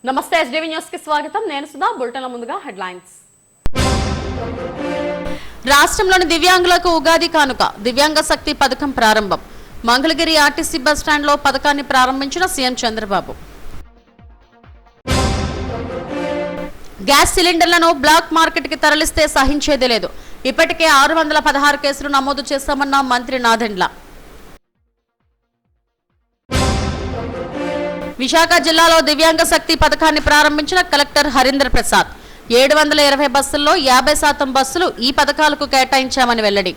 నమస్తే SDV news కి స్వాగతం. నేను సుధా. బులెటిన్ల ముందుగా హెడ్లైన్స్. రాష్ట్రంలోని దివ్యాంగులకు ఉగాది కానుక దివ్యాంగ శక్తి పథకం ప్రారంభం. మంగళగిరి ఆర్టీసీ బస్టాండ్లో పథకాన్ని ప్రారంభించిన సీఎం చంద్రబాబు. గ్యాస్ సిలిండర్లను బ్లాక్ మార్కెట్కి తరలిస్తే సహించేదే లేదు. ఇప్పటికే 616 కేసులు నమోదు చేశామన్న మంత్రి నాదెండ్ల. విశాఖ జిల్లాలో దివ్యాంగ శక్తి పథకాన్ని ప్రారంభించిన కలెక్టర్ హరీంద్ర ప్రసాద్. 720 బస్సుల్లో 50% బస్సులు ఈ పథకాలకు కేటాయించామని వెల్లడి.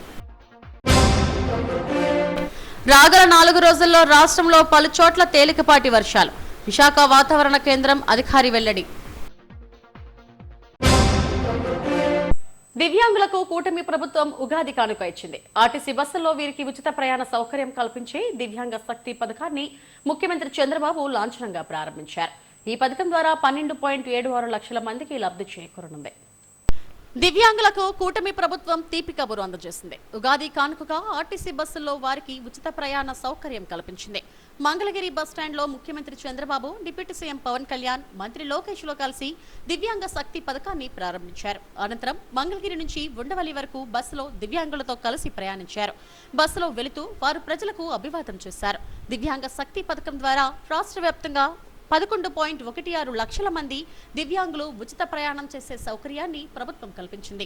రాగల 4 రోజుల్లో రాష్ట్రంలో పలు చోట్ల తేలికపాటి వర్షాలు. విశాఖ వాతావరణ కేంద్రం అధికారి వెల్లడి. దివ్యాంగులకు కూటమి ప్రభుత్వం ఉగాది కానుక ఇచ్చింది. ఆర్టీసీ బస్సుల్లో వీరికి ఉచిత ప్రయాణ సౌకర్యం కల్పించే దివ్యాంగ శక్తి పథకాన్ని ముఖ్యమంత్రి చంద్రబాబు లాంఛనంగా ప్రారంభించారు. ఈ పథకం ద్వారా 12.76 లక్షల మందికి లబ్ధి చేకూరనుంది. దివ్యాంగులకు కూటమి ప్రభుత్వం తీపి కబురు అందజేసింది. ఉగాది కానుకగా ఆర్టీసీ బస్సుల్లో వారికి ఉచిత ప్రయాణ సౌకర్యం కల్పించింది. మంగళగిరి బస్టాండ్లో ముఖ్యమంత్రి చంద్రబాబు, డిప్యూటీ సీఎం పవన్ కళ్యాణ్, మంత్రి లోకేష్ లో కలిసి దివ్యాంగ శక్తి పథకాన్ని ప్రారంభించారు. అనంతరం మంగళగిరి నుంచి ఉండవల్లి వరకు బస్సులో దివ్యాంగులతో కలిసి ప్రయాణించారు. బస్సులో వెళుతూ వారు ప్రజలకు అభివాదం చేశారు. దివ్యాంగ శక్తి పథకం ద్వారా రాష్ట్ర వ్యాప్తంగా 11.16 లక్షల మంది దివ్యాంగులు ఉచిత ప్రయాణం చేసే సౌకర్యాన్ని ప్రభుత్వం కల్పించింది.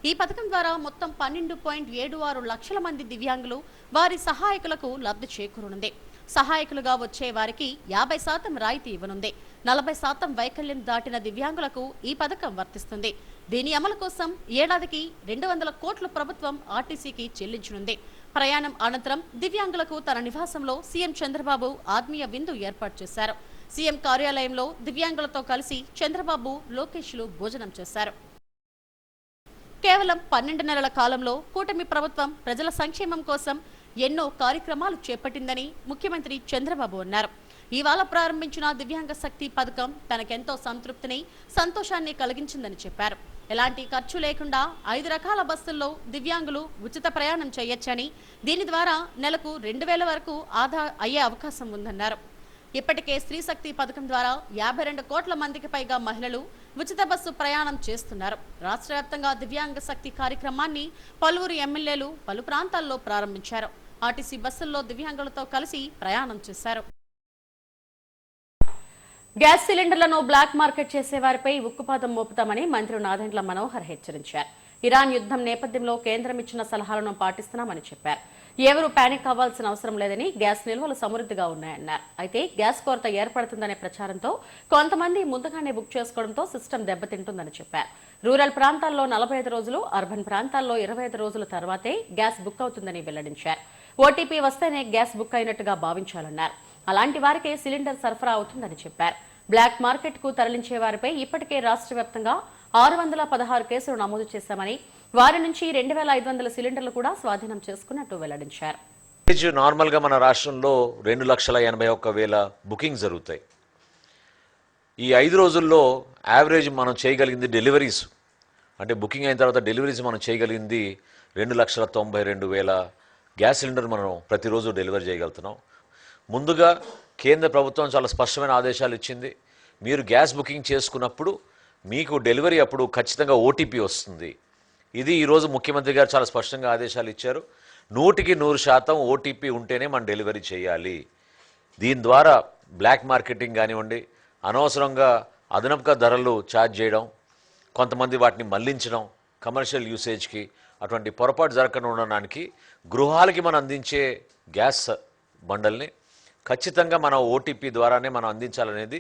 ఈ పథకం ద్వారా మొత్తం 12.76 లక్షల మంది దివ్యాంగులు, వారి సహాయకులకు లబ్ధి చేకూరనుంది. సహాయకులుగా వచ్చే వారికి 50% రాయితీ ఇవ్వనుంది. 40% వైకల్యం దాటిన దివ్యాంగులకు ఈ పథకం వర్తిస్తుంది. దీని అమలు కోసం ఏడాదికి 200 కోట్ల ప్రభుత్వం ఆర్టీసీకి చెల్లించనుంది. ప్రయాణం అనంతరం దివ్యాంగులకు తన నివాసంలో సీఎం చంద్రబాబు ఆత్మీయ విందు ఏర్పాటు చేశారు. సీఎం కార్యాలయంలో దివ్యాంగులతో కలిసి చంద్రబాబు, లోకేష్లు భోజనం చేశారు. కేవలం 12 నెలల కాలంలో కూటమి ప్రభుత్వం ప్రజల సంక్షేమం కోసం ఎన్నో కార్యక్రమాలు చేపట్టిందని ముఖ్యమంత్రి చంద్రబాబు అన్నారు. ఇవాళ ప్రారంభించిన దివ్యాంగ శక్తి పథకం తనకెంతో సంతృప్తిని, సంతోషాన్ని కలిగించిందని చెప్పారు. ఎలాంటి ఖర్చు లేకుండా 5 రకాల బస్సుల్లో దివ్యాంగులు ఉచిత ప్రయాణం చేయొచ్చని, దీని ద్వారా నెలకు 2000 వరకు ఆదా అయ్యే అవకాశం ఉందన్నారు. ఇప్పటికే స్త్రీ శక్తి పథకం ద్వారా 52 కోట్ల మందికి పైగా మహిళలు ఉచిత బస్సు ప్రయాణం చేస్తున్నారు. రాష్ట్ర వ్యాప్తంగా దివ్యాంగ శక్తి కార్యక్రమాన్ని పలువురు ఎమ్మెల్యేలు పలు ప్రాంతాల్లో ప్రారంభించారు. ఆర్టీసీ బస్సుల్లో దివ్యాంగులతో కలిసి ప్రయాణం చేశారు. గ్యాస్ సిలిండర్లను బ్లాక్ మార్కెట్ చేసే వారిపై ఉక్కుపాదం మోపుతామని మంత్రి నాదెండ్ల మనోహర్ హెచ్చరించారు. ఇరాన్ యుద్ధం నేపథ్యంలో కేంద్రం ఇచ్చిన సలహాలను పాటిస్తున్నామని చెప్పారు. ఎవరూ పానిక్ అవ్వాల్సిన అవసరం లేదని, గ్యాస్ నిల్వలు సమృద్ధిగా ఉన్నాయన్నారు. అయితే గ్యాస్ కొరత ఏర్పడుతుందనే ప్రచారంతో కొంతమంది ముందుగానే బుక్ చేసుకోవడంతో సిస్టమ్ దెబ్బతింటుందని చెప్పారు. రూరల్ ప్రాంతాల్లో 45 రోజులు, అర్బన్ ప్రాంతాల్లో 25 రోజుల తర్వాతే గ్యాస్ బుక్ అవుతుందని వెల్లడించారు. ఓటీపీ వస్తేనే గ్యాస్ బుక్ అయినట్టుగా భావించాలన్నారు. అలాంటి వారికే సిలిండర్ సరఫరా అవుతుందని చెప్పారు. బ్లాక్ మార్కెట్ కు తరలించే వారిపై ఇప్పటికే రాష్ట్ర వ్యాప్తంగా 616 కేసులు నమోదు చేశామని, వారి నుంచి 2500 సిలిండర్లు కూడా స్వాధీనం చేసుకున్నట్టు వెల్లడించారు. నార్మల్ గా మన రాష్ట్రంలో 2,81,000 బుకింగ్ జరుగుతాయి. ఈ 5 రోజుల్లో యావరేజ్ మనం చేయగలిగింది డెలివరీస్, అంటే బుకింగ్ అయిన తర్వాత డెలివరీస్ మనం చేయగలిగింది 2,92,000 గ్యాస్ సిలిండర్ మనం ప్రతిరోజు డెలివరీ చేయగలుగుతున్నాం. ముందుగా కేంద్ర ప్రభుత్వం చాలా స్పష్టమైన ఆదేశాలు ఇచ్చింది. మీరు గ్యాస్ బుకింగ్ చేసుకున్నప్పుడు మీకు డెలివరీ అప్పుడు ఖచ్చితంగా ఓటీపీ వస్తుంది. ఇది ఈరోజు ముఖ్యమంత్రి గారు చాలా స్పష్టంగా ఆదేశాలు ఇచ్చారు. 100% ఓటీపీ ఉంటేనే మనం డెలివరీ చేయాలి. దీని ద్వారా బ్లాక్ మార్కెటింగ్ కానివ్వండి, అనవసరంగా అదనపుగా ధరలు ఛార్జ్ చేయడం, కొంతమంది వాటిని మళ్లించడం కమర్షియల్ యూసేజ్కి, అటువంటి పొరపాటు జరగకుండా ఉండడానికి గృహాలకి మనం అందించే గ్యాస్ బండల్ని ఖచ్చితంగా మన ఓటీపీ ద్వారానే మనం అందించాలనేది,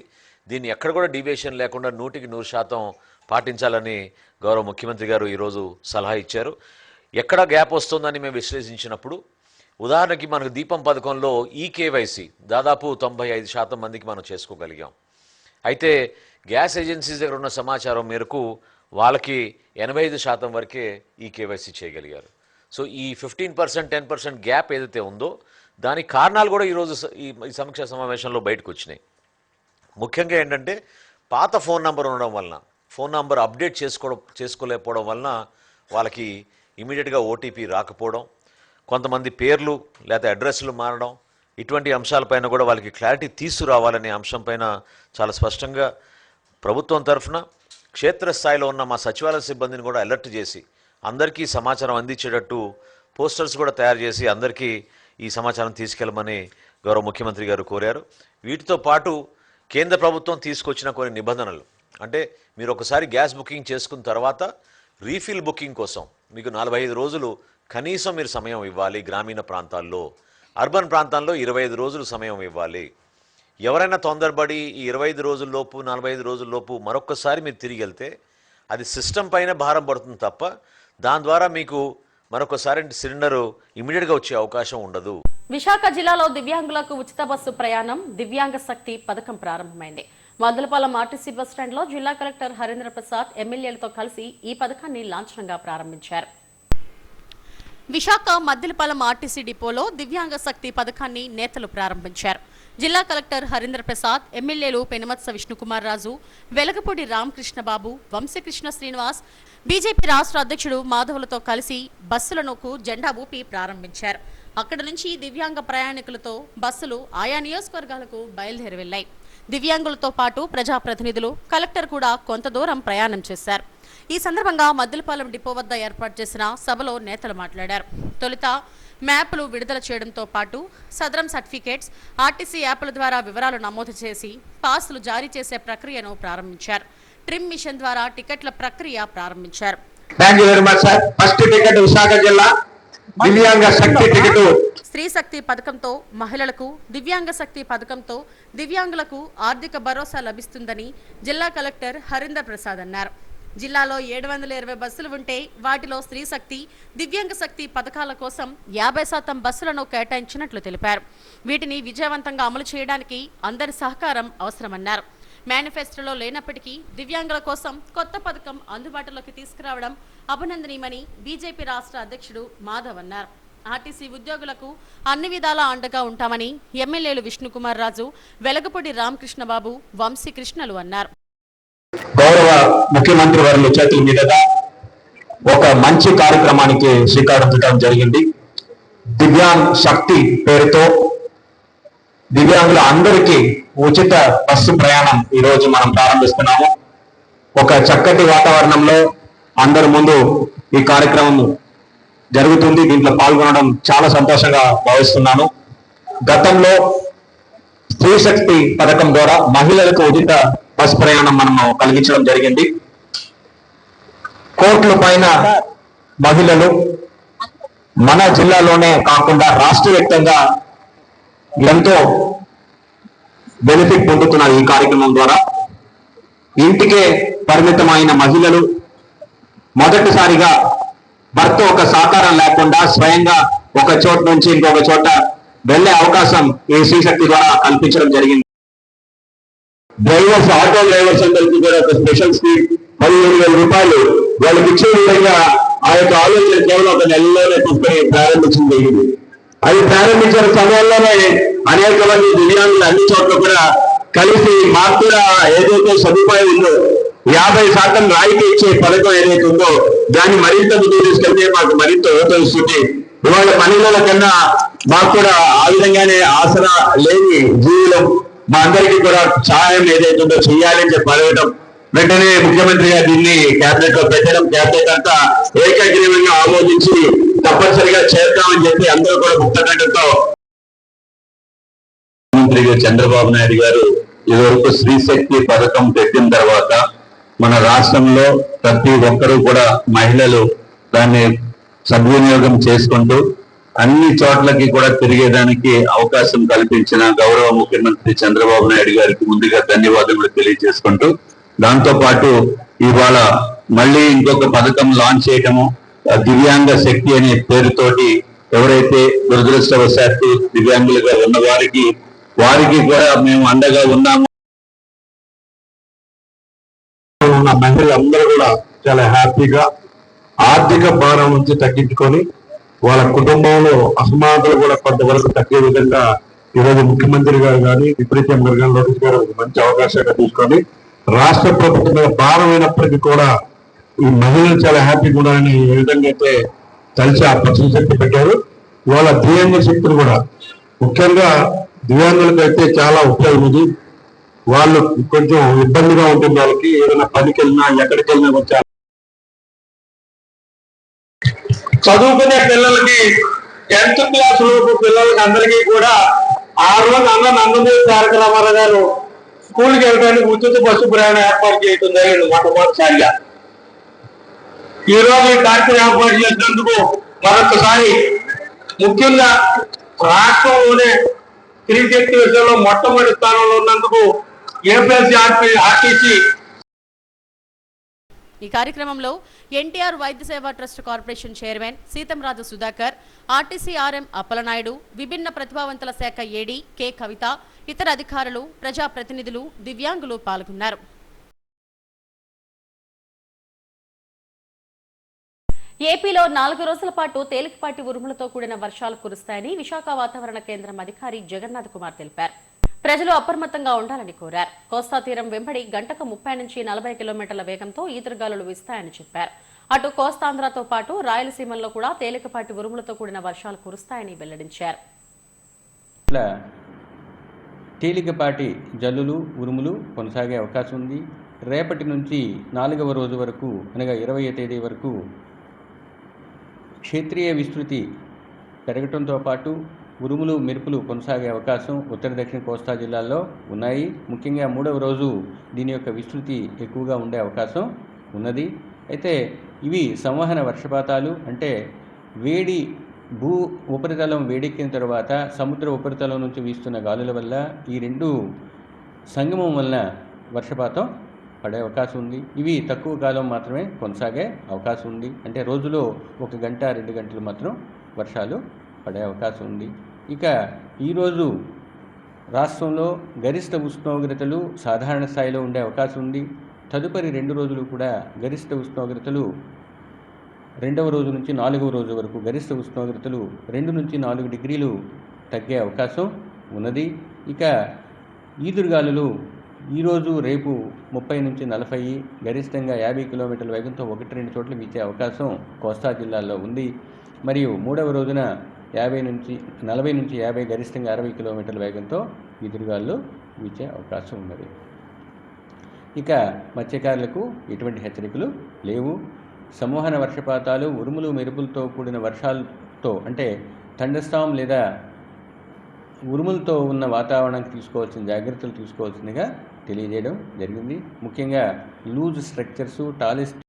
దీన్ని ఎక్కడ కూడా డీవియేషన్ లేకుండా 100% పాటించాలని గౌరవ ముఖ్యమంత్రి గారు ఈరోజు సలహా ఇచ్చారు. ఎక్కడ గ్యాప్ వస్తుందని మేము విశ్లేషించినప్పుడు, ఉదాహరణకి మనకు దీపం పథకంలో ఈకేవైసీ దాదాపు 95% మందికి మనం చేసుకోగలిగాం. అయితే గ్యాస్ ఏజెన్సీస్ దగ్గర ఉన్న సమాచారం మేరకు వాళ్ళకి 85% వరకే ఈకేవైసీ చేయగలిగారు. సో ఈ 15%, 10% గ్యాప్ ఏదైతే ఉందో దానికి కారణాలు కూడా ఈరోజు ఈ సమీక్షా సమావేశంలో బయటకు వచ్చినాయి. ముఖ్యంగా ఏంటంటే పాత ఫోన్ నంబర్ ఉండడం వలన, ఫోన్ నంబర్ అప్డేట్ చేసుకోలేకపోవడం వలన వాళ్ళకి ఇమీడియట్గా ఓటీపీ రాకపోవడం, కొంతమంది పేర్లు లేదా అడ్రస్లు మారడం, ఇటువంటి అంశాలపైన కూడా వాళ్ళకి క్లారిటీ తీసుకురావాలనే అంశంపైన చాలా స్పష్టంగా ప్రభుత్వం తరఫున క్షేత్రస్థాయిలో ఉన్న మా సచివాలయ సిబ్బందిని కూడా అలర్ట్ చేసి అందరికీ సమాచారం అందించేటట్టు పోస్టర్స్ కూడా తయారు చేసి అందరికీ ఈ సమాచారం తీసుకెళ్ళమని గౌరవ ముఖ్యమంత్రి గారు కోరారు. వీటితో పాటు కేంద్ర ప్రభుత్వం తీసుకొచ్చిన కొన్ని నిబంధనలు, అంటే మీరు ఒకసారి గ్యాస్ బుకింగ్ చేసుకున్న తర్వాత రీఫిల్ బుకింగ్ కోసం మీకు 45 రోజులు కనీసం మీరు సమయం ఇవ్వాలి. గ్రామీణ ప్రాంతాల్లో, అర్బన్ ప్రాంతాల్లో 25 రోజులు సమయం ఇవ్వాలి. ఎవరైనా తొందరపడి ఈ 25 రోజుల్లోపు 45 రోజుల్లోపు మరొక్కసారి మీరు తిరిగి వెళ్తే అది సిస్టమ్ పైన భారం పడుతుంది తప్ప దాని ద్వారా మీకు మరొకసారి సిలిండరు ఇమీడియట్గా వచ్చే అవకాశం ఉండదు. విశాఖ జిల్లాలో దివ్యాంగులకు ఉచిత బస్సు ప్రయాణం దివ్యాంగ శక్తి పథకం ప్రారంభమైంది. మద్దలపాలెం ఆర్టీసీ బస్ స్టాండ్లో జిల్లా కలెక్టర్ హరీంద్ర ప్రసాద్ ఎమ్మెల్యేలతో కలిసి ఈ పథకాన్ని లాంఛనంగా ప్రారంభించారు. విశాఖ మద్దలపాలెం ఆర్టీసీ డిపోలో దివ్యాంగ శక్తి పథకాన్ని నేతలు ప్రారంభించారు. జిల్లా కలెక్టర్ హరీంద్ర ప్రసాద్, ఎమ్మెల్యేలు పెనుమత్స విష్ణుకుమార్ రాజు, వెలగపూడి రామకృష్ణబాబు, వంశీకృష్ణ శ్రీనివాస్, బీజేపీ రాష్ట్ర అధ్యక్షుడు మాధవులతో కలిసి బస్సులకు జెండా ఊపి ప్రారంభించారు. అక్కడి నుంచి దివ్యాంగ ప్రయాణికులతో బస్సులు ఆయా నియోజకవర్గాలకు బయలుదేరి వెళ్లాయి. దివ్యాంగులతో పాటు ప్రజాప్రతినిధులు, కలెక్టర్ కూడా కొంత దూరం ప్రయాణం చేశారు. ఈ సందర్భంగా మద్దలపాలెం డిపో వద్ద ఏర్పాటు చేసిన సభలో నేతలు మాట్లాడారు. తొలుత మ్యాప్లు విడుదల చేయడంతో పాటు సదరం సర్టిఫికేట్స్, ఆర్టీసీ యాప్ల ద్వారా వివరాలు నమోదు చేసి పాస్లు జారీ చేసే ప్రక్రియను ప్రారంభించారు. ట్రిమ్ మిషన్ ద్వారా టికెట్ల ప్రక్రియ ప్రారంభించారు. స్త్రీ శక్తి పథకంతో మహిళలకు, దివ్యాంగ శక్తి పథకంతో దివ్యాంగులకు ఆర్థిక భరోసా లభిస్తుందని జిల్లా కలెక్టర్ హరీంద్ర ప్రసాద్ అన్నారు. జిల్లాలో 720 బస్సులు ఉంటే వాటిలో స్త్రీ శక్తి, దివ్యాంగ శక్తి పథకాల కోసం 50% బస్సులను కేటాయించినట్లు తెలిపారు. వీటిని విజయవంతంగా అమలు చేయడానికి అందరి సహకారం అవసరమన్నారు. మేనిఫెస్టోలో లేనప్పటికీ దివ్యాంగుల కోసం కొత్త పథకం అందుబాటులోకి తీసుకురావడం అభినందనీయమని బీజేపీ రాష్ట్ర అధ్యక్షుడు మాధవ్ అన్నారు. ఆర్టీసీ ఉద్యోగులకు అన్ని విధాలా అండగా ఉంటామని ఎమ్మెల్యేలు విష్ణుకుమార్ రాజు, వెలగపూడి రామకృష్ణబాబు, వంశీకృష్ణలు అన్నారు. గౌరవ ముఖ్యమంత్రి వర్యుల చేతుల మీదుగా ఒక మంచి కార్యక్రమానికి శ్రీకారం చుట్టడం జరిగింది. దివ్యాంగ్ శక్తి పేరుతో దివ్యాంగుల అందరికీ ఉచిత బస్సు ప్రయాణం ఈ రోజు మనం ప్రారంభిస్తున్నాము. ఒక చక్కటి వాతావరణంలో అందరి ముందు ఈ కార్యక్రమం జరుగుతుంది. దీంట్లో పాల్గొనడం చాలా సంతోషంగా భావిస్తున్నాను. గతంలో స్త్రీ శక్తి పథకం ద్వారా మహిళలకు ఉచిత బస్ ప్రయాణం మనము కలిగించడం జరిగింది. కోట్ల పైన మహిళలు మన జిల్లాలోనే కాకుండా రాష్ట్ర వ్యాప్తంగా ఎంతో బెనిఫిట్ పొందుతున్నారు. ఈ కార్యక్రమం ద్వారా ఇంటికే పరిమితమైన మహిళలు మొదటిసారిగా భర్త ఒక సహకారం లేకుండా స్వయంగా ఒక చోట నుంచి ఇంకొక చోట వెళ్లే అవకాశం ఈ శ్రీశక్తి ద్వారా కల్పించడం జరిగింది. డ్రైవర్స్, ఆటో డ్రైవర్స్ అందరికీ కూడా ఒక స్పెషల్ స్కీమ్ 15,000 రూపాయలు వాళ్ళకి ఇచ్చే విధంగా ఆ యొక్క ఆలోచన కేవలం ఒక నెలలోనే తీసుకొని ప్రారంభించడం జరిగింది. అది ప్రారంభించిన సమయంలోనే అనేక మంది దివ్యాంగులు అన్ని చోట్ల కూడా కలిసి మాకు కూడా ఏదైతే సదుపాయం ఉందో 50% రాయితీ ఇచ్చే పథకం ఏదైతే ఉందో దాన్ని మరింత ముందుకు తీసుకెళ్తే మాకు మరింత ఉపయోగిస్తుంది. ఇవాళ పనుల కన్నా మాకు కూడా ఆ విధంగానే ఆసరా లేని జీవులు మా అందరికీ కూడా సహాయం ఏదైతే ఉందో చెయ్యాలని చెప్పి అడగటం, వెంటనే ముఖ్యమంత్రి గారు దీన్ని క్యాబినెట్ లో పెట్టడం, క్యాబినెట్ అంతా ఏకగ్రీవంగా ఆమోదించి తప్పనిసరిగా చేద్దామని చెప్పి అందరూ కూడా ముక్తకంఠంతో ముఖ్యమంత్రి గారు చంద్రబాబు నాయుడు గారు ఇదివరకు స్త్రీ శక్తి పథకం పెట్టిన తర్వాత మన రాష్ట్రంలో ప్రతి ఒక్కరూ కూడా మహిళలు దాన్ని సద్వినియోగం చేసుకుంటూ అన్ని చోట్లకి కూడా తిరిగేదానికి అవకాశం కల్పించిన గౌరవ ముఖ్యమంత్రి చంద్రబాబు నాయుడు గారికి ముందుగా ధన్యవాదాలు తెలియజేసుకుంటూ, దాంతో పాటు ఇవాళ మళ్ళీ ఇంకొక పథకం లాంచ్ చేయటము, దివ్యాంగ శక్తి అనే పేరుతోటి ఎవరైతే దురదృష్టవశాత్తు దివ్యాంగులుగా ఉన్న వారికి కూడా మేము అండగా ఉన్నాము. మహిళలందరూ కూడా చాలా హ్యాపీగా ఆర్థిక భారం నుంచి తగ్గించుకొని వాళ్ళ కుటుంబంలో అసమానతలు కూడా కొంతవరకు తగ్గే విధంగా ఈరోజు ముఖ్యమంత్రి గారు కానీ డిప్యూటీ సీఎం గారు కానీ లోకేష్ గారు మంచి అవకాశంగా తీసుకొని రాష్ట్ర ప్రభుత్వం మీద భారమైనప్పటికీ కూడా ఈ మహిళలు చాలా హ్యాపీగా ఉండాలని ఏ విధంగా అయితే కలిసి ఆ పక్షుల శక్తి పెట్టారు. వాళ్ళ దివ్యాంగ శక్తిని కూడా ముఖ్యంగా దివ్యాంగులకు అయితే చాలా ఉపయోగం ఉంది. వాళ్ళు కొంచెం ఇబ్బందిగా ఉంటుంది. వాళ్ళకి ఏదైనా పనికి వెళ్ళినా ఎక్కడికి వెళ్ళినా వచ్చారు. చదువుకునే పిల్లలకి 10th క్లాస్ లోపు పిల్లలకి అందరికీ కూడా ఆ రోజు నందమూరి తారక రామారావు గారు స్కూల్కి వెళ్ళడానికి ఉచిత బస్సు ప్రయాణం ఏర్పాటు చేయడం జరిగింది మొట్టమొదటిసారిగా. ఈ రోజు ఈ కార్యక్రమం ఏర్పాటు చేసినందుకు మరొకసారి ముఖ్యంగా రాష్ట్రంలోనే స్త్రీ శక్తి విషయంలో మొట్టమొదటి స్థానంలో ఉన్నందుకు ఏపీఎస్సీ ఈ కార్యక్రమంలో ఎన్టీఆర్ వైద్య సేవా trust corporation chairman Seetamraju Sudhakar, RTC RM Appalanaidu, విభిన్న ప్రతిభావంతుల శాఖ ఏడీ కె కవిత, ఇతర అధికారులు, ప్రజాప్రతినిధులు, దివ్యాంగులు పాల్గొన్నారు. ఏపీలో 4 రోజుల పాటు తేలికపాటి ఉరుములతో కూడిన వర్షాలు కురుస్తాయని విశాఖ వాతావరణ కేంద్రం అధికారి జగన్నాథ్ కుమార్ తెలిపారు. ప్రజలు అప్రమత్తంగా ఉండాలని కోరారు. కోస్తా తీరం వెంబడి గంటకు 30 నుంచి 40 కిలోమీటర్ల వేగంతో ఈదురుగాలులు వీస్తాయని చెప్పారు. అటు కోస్తాంధ్రతో పాటు రాయలసీమల్లో కూడా తేలికపాటి ఉరుములతో కూడిన వర్షాలు కురుస్తాయని వెల్లడించారు. తేలికపాటి జల్లులు, ఉరుములు కొనసాగే అవకాశం ఉంది. రేపటి నుంచి 4వ రోజు వరకు అనగా 20వ తేదీ వరకు క్షేత్రీయ విస్తృతి పెరగటంతో పాటు ఉరుములు, మెరుపులు కొనసాగే అవకాశం ఉత్తర దక్షిణ కోస్తా జిల్లాల్లో ఉన్నాయి. ముఖ్యంగా 3వ రోజు దీని యొక్క విస్తృతి ఎక్కువగా ఉండే అవకాశం ఉన్నది. అయితే ఇవి సంవహన వర్షపాతాలు, అంటే వేడి భూ ఉపరితలం వేడెక్కిన తర్వాత సముద్ర ఉపరితలం నుంచి వీస్తున్న గాలుల వల్ల ఈ రెండు సంగమం వలన వర్షపాతం పడే అవకాశం ఉంది. ఇవి తక్కువ కాలం మాత్రమే కొనసాగే అవకాశం ఉంది. అంటే రోజులో 1 గంట 2 గంటలు మాత్రం వర్షాలు పడే అవకాశం ఉంది. ఇక ఈరోజు రాష్ట్రంలో గరిష్ట ఉష్ణోగ్రతలు సాధారణ స్థాయిలో ఉండే అవకాశం ఉంది. తదుపరి 2 రోజులు కూడా గరిష్ట ఉష్ణోగ్రతలు 2వ రోజు నుంచి 4వ రోజు వరకు గరిష్ట ఉష్ణోగ్రతలు 2 నుంచి 4 డిగ్రీలు తగ్గే అవకాశం ఉన్నది. ఇక ఈదురుగాలులు ఈరోజు రేపు 30 నుంచి 40, గరిష్టంగా 50 కిలోమీటర్ల వేగంతో 1-2 చోట్ల వీచే అవకాశం కోస్తా జిల్లాల్లో ఉంది. మరియు 3వ రోజున 40 నుంచి 50, గరిష్టంగా 60 కిలోమీటర్ల వేగంతో ఈదురుగాలు వీచే అవకాశం ఉన్నది. ఇక మత్స్యకారులకు ఎటువంటి హెచ్చరికలు లేవు. సంవహన వర్షపాతాలు, ఉరుములు, మెరుపులతో కూడిన వర్షాలతో అంటే థండర్స్టార్మ్ లేదా ఉరుములతో ఉన్న వాతావరణానికి తీసుకోవాల్సిన జాగ్రత్తలు తీసుకోవాల్సిందిగా తెలియజేయడం జరిగింది. ముఖ్యంగా లూజ్ స్ట్రక్చర్స్, టాలెస్ట్.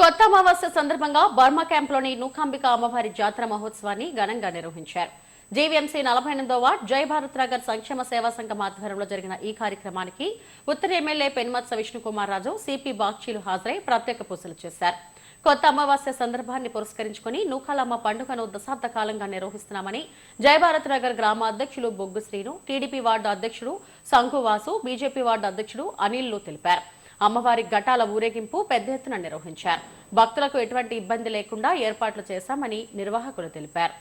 కొత్త అమావాస్య సందర్భంగా బర్మా క్యాంప్లోని నూకాంబిక అమ్మవారి జాతర మహోత్సవాన్ని ఘనంగా నిర్వహించారు. జీవీఎంసీ 48వ వార్డ్ జై భారత్ నగర్ సంక్షేమ సేవా సంఘం ఆధ్వర్యంలో జరిగిన ఈ కార్యక్రమానికి ఉత్తర ఎమ్మెల్యే పెన్మత్స విష్ణుకుమార్ రాజు, సిపి బాక్షీలు హాజరై ప్రత్యేక పూజలు చేశారు. కొత్త అమావాస్య సందర్భాన్ని పురస్కరించుకుని నూకాలమ్మ పండుగను దశాబ్ద కాలంగా నిర్వహిస్తున్నామని జై భారత్ నగర్ గ్రామ అధ్యక్షులు బొగ్గు శ్రీను, టీడీపీ వార్డు అధ్యక్షుడు సంకువాసు, బీజేపీ వార్డు అధ్యక్షుడు అనిల్లు తెలిపారు. అమ్మవారి ఘటాల ఊరేగింపు పెద్ద ఎత్తున నిర్వహించారు. భక్తులకు ఎటువంటి ఇబ్బంది లేకుండా ఏర్పాట్లు చేశామని నిర్వాహకులు తెలిపారు.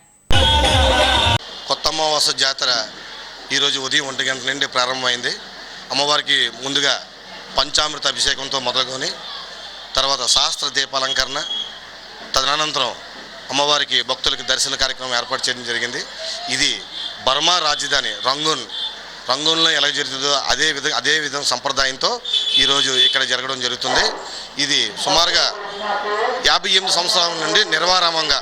కొత్త అమావాస్య జాతర ఈరోజు ఉదయం 1 గంటల నుండి ప్రారంభమైంది. అమ్మవారికి ముందుగా పంచామృత అభిషేకంతో మొదలుకొని తర్వాత శాస్త్ర దీపాలంకరణ, తదనంతరం అమ్మవారికి భక్తులకి దర్శన కార్యక్రమం ఏర్పాటు చేయడం జరిగింది. ఇది బర్మా రాజధాని రంగూన్లో ఎలా జరుగుతుందో అదే విధంగా సంప్రదాయంతో ఈరోజు ఇక్కడ జరగడం జరుగుతుంది. ఇది సుమారుగా 58 సంవత్సరాల నుండి నిర్వారామంగా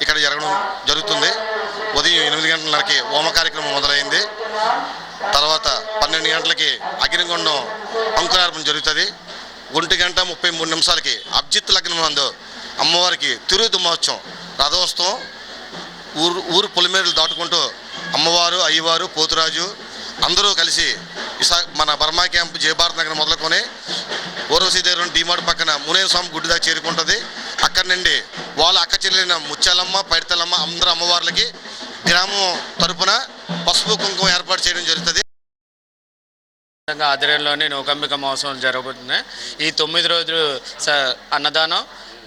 ఇక్కడ జరగడం జరుగుతుంది. ఉదయం 8 గంటలకి హోమ కార్యక్రమం మొదలైంది. తర్వాత 12 గంటలకి అగ్నిగుండం అంకురార్పణ జరుగుతుంది. 1 గంట 33 నిమిషాలకి అభిజిత్ లగ్నం నందు అమ్మవారికి తిరుగు మహోత్సవం రథోత్సవం ఊరు పొలిమేరలు దాటుకుంటూ అమ్మవారు, అయ్యవారు, పోతురాజు అందరూ కలిసి మన బర్మా క్యాంప్ జై భారత్ నగర్ మొదలుకొని ఓరవసి దగ్గర డిమార్ట్ పక్కన మునేశ్వర స్వామి గుడి దాకా చేరుకుంటుంది. అక్కడి నుండి వాళ్ళ అక్క చెల్లెలిన ముత్యాలమ్మ, పైడితల్లమ్మ అందరూ అమ్మవార్లకి గ్రామం తరపున పసుపు కుంకుమ ఏర్పాటు చేయడం జరుగుతుంది. ఆధ్వర్యంలోని నూకాంబిక మహోత్సవం జరగబోతున్నాయి. ఈ 9 రోజులు అన్నదానం,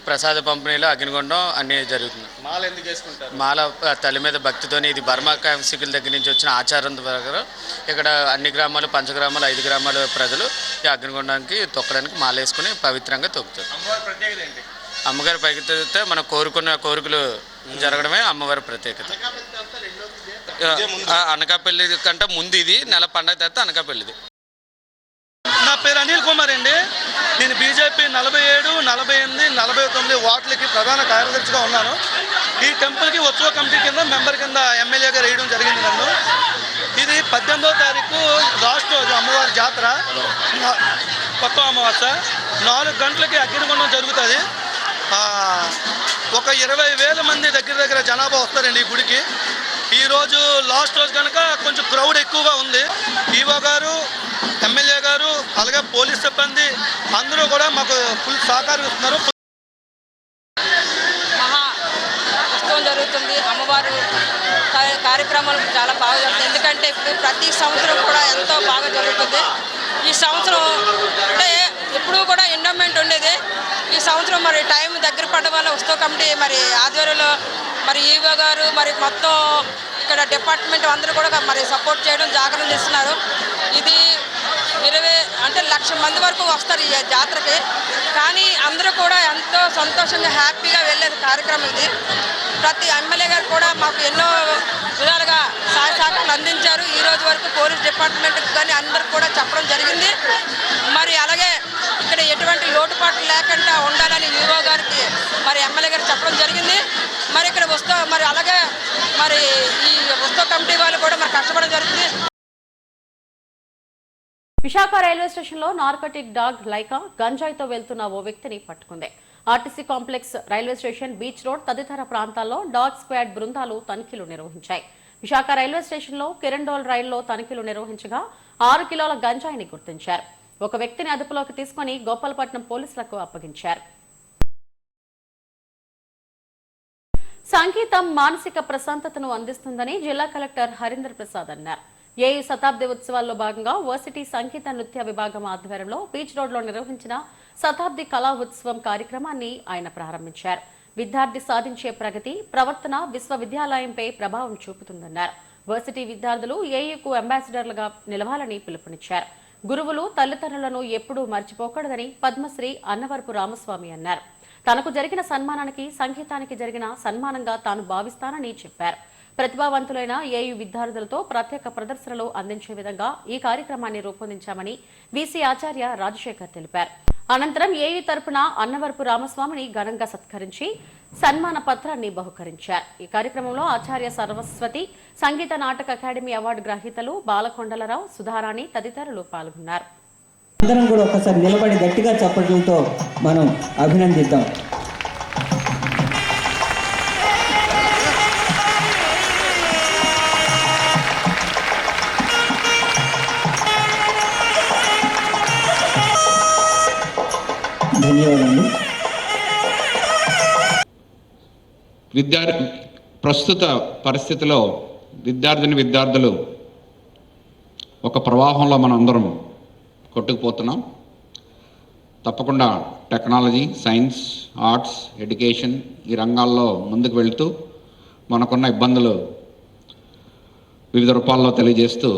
ప్రసాద పంపిణీలు, అగ్నిగుండం అన్నీ జరుగుతున్నాయి. మాల ఎందుకు వేసుకుంటారు? మాల తల్లి మీద భక్తితోని ఇది బర్మా క్యాంప్సికల దగ్గర నుంచి వచ్చిన ఆచారం ద్వారా ఇక్కడ అన్ని గ్రామాలు, పంచగ్రామాలు, 5 గ్రామాల ప్రజలు ఈ అగ్నిగుండానికి తొక్కడానికి మాల వేసుకుని పవిత్రంగా తొక్కుతారు. అమ్మవారి ప్రత్యేకత ఏంటి? అమ్మగారి ప్రత్యేకత మనం కోరుకున్న కోరికలు జరగడమే అమ్మవారి ప్రత్యేకత. అనకాపల్లి కంటే ముందు ఇది నెల పండగ తర్వాత అనకాపల్లిది. నా పేరు అనిల్ కుమార్ అండి. నేను బీజేపీ 47, 48, 49 వార్డులకి ప్రధాన కార్యదర్శిగా ఉన్నాను. ఈ టెంపుల్కి ఉత్సవ కమిటీ కింద మెంబర్ కింద ఎమ్మెల్యేగా వేయడం జరిగింది నన్ను. ఇది 18వ తారీఖు లాస్ట్ రోజు అమ్మవారి జాతర, కొత్త అమావాస్య. 4 గంటలకి అగ్నిగుండం జరుగుతుంది. ఒక 20,000 మంది దగ్గర జనాభా వస్తారండి ఈ గుడికి. ఈరోజు లాస్ట్ రోజు కనుక కొంచెం క్రౌడ్ ఎక్కువగా ఉంది. ఈవో గారు, ఎమ్మెల్యే గారు, అలాగే పోలీస్ సిబ్బంది అందరూ కూడా మాకు ఫుల్ సహకారం ఇస్తున్నారు. మహా ఉత్సవం జరుగుతుంది. అమ్మవారు కార్యక్రమాలు చాలా బాగా జరుగుతుంది. ఎందుకంటే ఇప్పుడు ప్రతి సంవత్సరం కూడా ఎంతో బాగా జరుగుతుంది. ఈ సంవత్సరం అంటే ఎప్పుడూ కూడా ఎండోమెంట్ ఉండేది. ఈ సంవత్సరం మరి టైం దగ్గర పడడం వల్ల ఉత్సవ కమిటీ మరి ఆధ్వర్యంలో మరి ఈవో గారు మరి మొత్తం ఇక్కడ డిపార్ట్మెంట్ అందరూ కూడా మరి సపోర్ట్ చేయడం, జాగ్రత్త చేస్తున్నారు. ఇది 1,00,000 మంది వరకు వస్తారు ఈ జాతరకి. కానీ అందరూ కూడా ఎంతో సంతోషంగా హ్యాపీగా వెళ్ళేది కార్యక్రమం ఇది. ప్రతి ఎమ్మెల్యే గారు కూడా మాకు ఎన్నో విధాలుగా సహాయ సహకారాలు అందించారు. ఈ రోజు వరకు పోలీస్ డిపార్ట్మెంట్కి కానీ అందరికి కూడా చెప్పడం జరిగింది. మరి అలాగే ఇక్కడ ఎటువంటి లోటుపాట్లు లేకుండా ఉండాలని ఈవో గారికి మరి ఎమ్మెల్యే గారు చెప్పడం జరిగింది. మరి ఇక్కడ మరి అలాగే మరి ఈ ఉత్సవ కమిటీ వాళ్ళు కూడా మరి కష్టపడడం జరుగుతుంది. విశాఖ రైల్వే స్టేషన్లో నార్కోటిక్ డాగ్ లైకా గంజాయితో వెళ్తున్న ఓ వ్యక్తిని పట్టుకుంది. RTC complex, railway station, beach road తదితర ప్రాంతాల్లో డాగ్ స్క్వాడ్ బృందాలు తనిఖీలు నిర్వహించాయి. విశాఖ రైల్వే స్టేషన్లో కిరండోల్ రైల్లో తనిఖీలు నిర్వహించగా 6 కిలోల గంజాయిని గుర్తించారు. ఒక వ్యక్తిని అదుపులోకి తీసుకుని గోపాలపట్నం పోలీసులకు అప్పగించారు. సంగీతం మానసిక ప్రశాంతతను అందిస్తుందని జిల్లా కలెక్టర్ హరీందర్ ప్రసాద్ అన్నారు. ఏయూ శతాబ్ది ఉత్సవాల్లో భాగంగా వర్సిటీ సంగీత నృత్య విభాగం ఆధ్వర్యంలో బీచ్ రోడ్లో నిర్వహించిన శతాబ్ది కళా ఉత్సవం కార్యక్రమాన్ని ఆయన ప్రారంభించారు. విద్యార్థి సాధించే ప్రగతి, ప్రవర్తన విశ్వవిద్యాలయంపై ప్రభావం చూపుతుందన్నారు. వర్సిటీ విద్యార్థులు ఏయూకు అంబాసిడర్లుగా నిలవాలని పిలుపునిచ్చారు. గురువులు తల్లిదండ్రులను ఎప్పుడూ మర్చిపోకూడదని పద్మశ్రీ అన్నవరపు రామస్వామి అన్నారు. తనకు జరిగిన సన్మానానికి సంగీతానికి జరిగిన సన్మానంగా తాను భావిస్తానని చెప్పారు. ప్రతిభావంతులైన ఏయూ విద్యార్థులతో ప్రత్యేక ప్రదర్శనలు అందించే విధంగా ఈ కార్యక్రమాన్ని రూపొందించామని వీసీ ఆచార్య రాజశేఖర్ తెలిపారు. అనంతరం ఏయూ తరపున అన్నవరపు రామస్వామిని ఘనంగా సత్కరించి సన్మాన పత్రాన్ని బహుకరించారు. ఈ కార్యక్రమంలో ఆచార్య సరస్వతి, సంగీత నాటక అకాడమీ అవార్డు గ్రహీతలు బాలకొండలరావు, సుధారాణి తదితరులు పాల్గొన్నారు. అందరం కూడా ఒకసారి నిలబడి గట్టిగా చప్పట్లతో మనం అభినందిద్దాం. ధన్యవాదాలు. ప్రస్తుత పరిస్థితిలో విద్యార్థులు ఒక ప్రవాహంలో మనం అందరం కొట్టుకుపోతున్నాం. తప్పకుండా టెక్నాలజీ, సైన్స్, ఆర్ట్స్, ఎడ్యుకేషన్ ఈ రంగాల్లో ముందుకు వెళ్తూ మనకున్న ఇబ్బందులు వివిధ రూపాల్లో తెలియజేస్తూ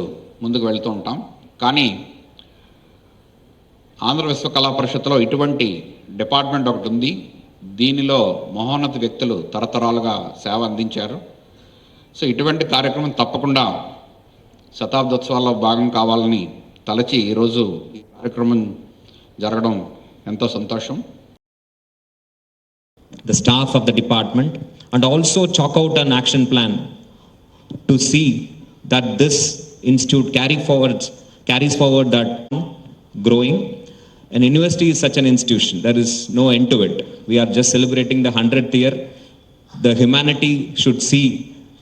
ముందుకు వెళ్తూ ఉంటాం. కానీ ఆంధ్ర విశ్వకళా పరిషత్తులో ఇటువంటి డిపార్ట్మెంట్ ఒకటి ఉంది. దీనిలో మహోన్నత వ్యక్తులు తరతరాలుగా సేవ అందించారు. సో ఇటువంటి కార్యక్రమం తప్పకుండా శతాబ్దోత్సవాల్లో భాగం కావాలని తలచి ఈరోజు ఈ కార్యక్రమం జరగడం ఎంతో సంతోషం. The staff of the department and also chalk out an action plan to see that this institute carries forward that growing. An university is such an institution. There is no end to it. We are just celebrating the 100th year. The humanity should see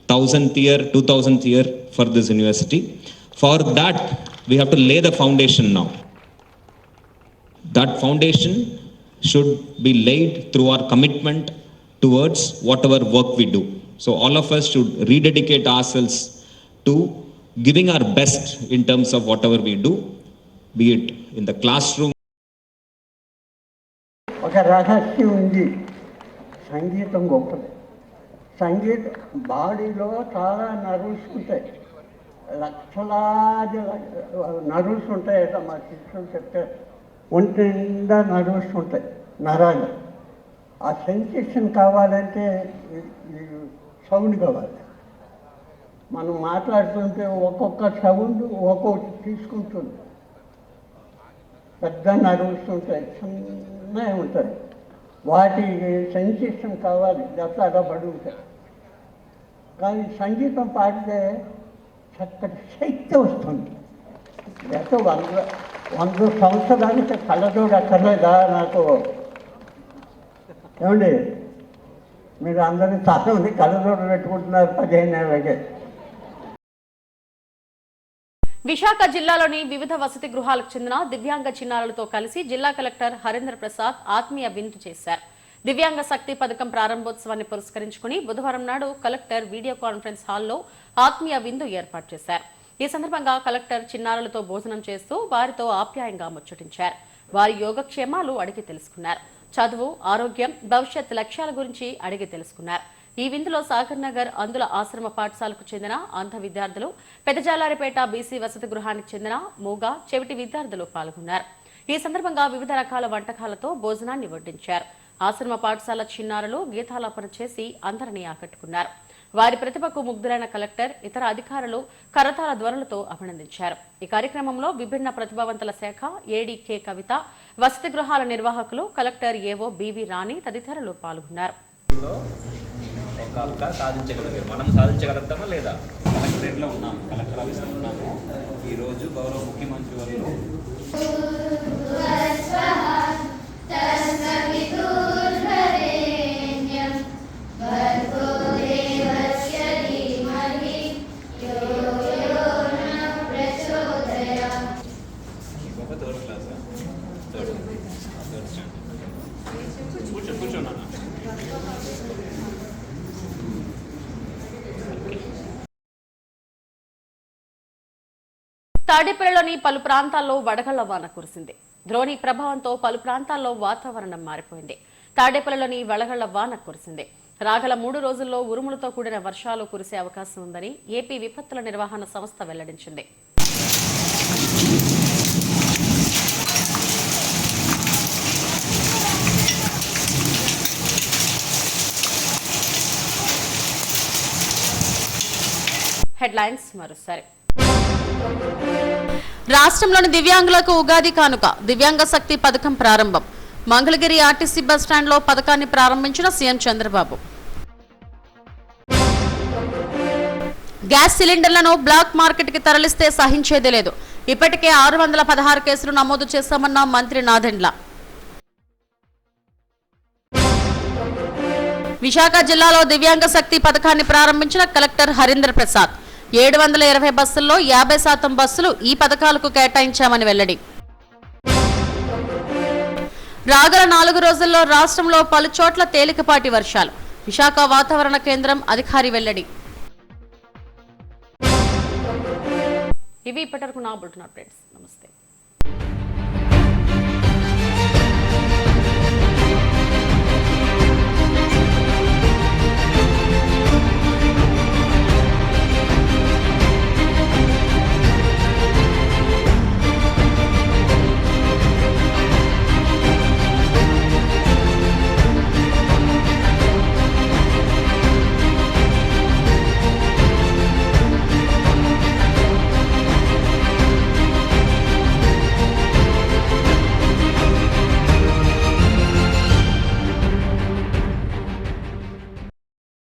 1000th year, 2000th year for this university. For that, we have to lay the foundation now. That foundation should be laid through our commitment towards whatever work we do. So all of us should rededicate ourselves to giving our best in terms of whatever we do, be it in the classroom. ఒక రహస్యం ఉంది. సంగీతం గొప్పది. సంగీతం బాడీలో చాలా nerves ఉంటాయి, లక్షలాది నర్వ్స్ ఉంటాయట. మా శిష్యులు చెప్తే ఒంటి నిండా నర్వ్స్ ఉంటాయి, నరాలు. ఆ సెన్సేషన్ కావాలంటే సౌండ్ కావాలి. మనం మాట్లాడుతుంటే ఒక్కొక్క సౌండ్ ఒక్కొక్కటి తీసుకుంటుంది. పెద్ద నర్వ్స్ ఉంటాయి, చిన్నవి ఉంటాయి, వాటి సెన్సేషన్ కావాలి, దత్తగా పడి ఉంటాయి. కానీ సంగీతం పాడితే చక్కటి శక్తి వస్తుంది. లేక 100 సంవత్సరానికి కళ్ళజోడు అక్కర్లేదా నాకు? ఏమండి, మీరు అందరూ చాలా మంది కళ్ళజోడు పెట్టుకుంటున్నారు 15 ఏళ్ళకే. విశాఖ జిల్లాలోని వివిధ వసతి గృహాలకు చెందిన దివ్యాంగ చిన్నారులతో కలిసి జిల్లా కలెక్టర్ హరేంద్ర ప్రసాద్ ఆత్మీయ విందు చేశారు. దివ్యాంగ శక్తి పథకం ప్రారంభోత్సవాన్ని పురస్కరించుకుని బుధవారం నాడు కలెక్టర్ వీడియో కాన్ఫరెన్స్ హాల్లో ఆత్మీయ విందు ఏర్పాటు చేశారు. ఈ సందర్భంగా కలెక్టర్ చిన్నారులతో భోజనం చేస్తూ వారితో ఆప్యాయంగా ముచ్చటించారు. వారి యోగక్షేమాలు అడిగి తెలుసుకున్నారు. చదువు, ఆరోగ్యం, భవిష్యత్ లక్ష్యాల గురించి అడిగి తెలుసుకున్నారు. ఈ విందులో సాగర్ నగర్ అందుల ఆశ్రమ పాఠశాలకు చెందిన అంధ విద్యార్థులు, పెద్దజాలారిపేట బీసీ వసతి గృహానికి చెందిన మూగ, చెవిటి విద్యార్థులు పాల్గొన్నారు. ఈ సందర్భంగా వివిధ రకాల వంటకాలతో భోజనాన్ని వడ్డించారు. ఆశ్రమ పాఠశాల చిన్నారులు గీతాలాపన చేసి అందరినీ ఆకట్టుకున్నారు. వారి ప్రతిభకు ముగ్ధులైన కలెక్టర్, ఇతర అధికారులు కరతాళ ధ్వనులతో అభినందించారు. ఈ కార్యక్రమంలో విభిన్న ప్రతిభావంతుల శాఖ ఏడీకే కవిత, వసతి గృహాల నిర్వాహకులు, కలెక్టర్ ఏవో బీవీ రాణి తదితరులు పాల్గొన్నారు. మనం సాధించగలుగుతామా లేదా? కలెక్టరేట్లో ఉన్నాము, కలెక్టర్ ఆఫీస్లో ఉన్నాము. ఈరోజు గౌరవ ముఖ్యమంత్రి వారు కూర్చోన్నా. తాడేపల్లిలోని పలు ప్రాంతాల్లో వడగళ్ల వాన కురిసింది. ద్రోణి ప్రభావంతో పలు ప్రాంతాల్లో వాతావరణం మారిపోయింది. తాడేపల్లిలోని వడగళ్ల వాన కురిసింది. రాగల 3 రోజుల్లో ఉరుములతో కూడిన వర్షాలు కురిసే అవకాశం ఉందని ఏపీ విపత్తుల నిర్వహణ సంస్థ వెల్లడించింది. హెడ్లైన్స్ మరోసారి. రాష్ట్రంలోని దివ్యాంగులకు ఉగాది కానుక దివ్యాంగ శక్తి పథకం ప్రారంభం. మంగళగిరి ఆర్టీసీ బస్టాండ్లో పథకాన్ని ప్రారంభించిన సీఎం చంద్రబాబు. గ్యాస్ సిలిండర్లను బ్లాక్ మార్కెట్కి తరలిస్తే సహించేదే లేదు. ఇప్పటికే 616 కేసులు నమోదు చేశామన్న మంత్రి నాదెండ్ల. విశాఖ జిల్లాలో దివ్యాంగ శక్తి పథకాన్ని ప్రారంభించిన కలెక్టర్ హరేంద్ర ప్రసాద్. 720 బస్సుల్లో 50% బస్సులు ఈ పథకాలకు కేటాయించామని వెల్లడి. రాగల 4 రోజుల్లో రాష్ట్రంలో పలు చోట్ల తేలికపాటి వర్షాలు. విశాఖ వాతావరణ కేంద్రం అధికారి వెల్లడి. ఇవి ఇప్పటివరకు నా బులెటిన్ అప్డేట్స్. నమస్తే.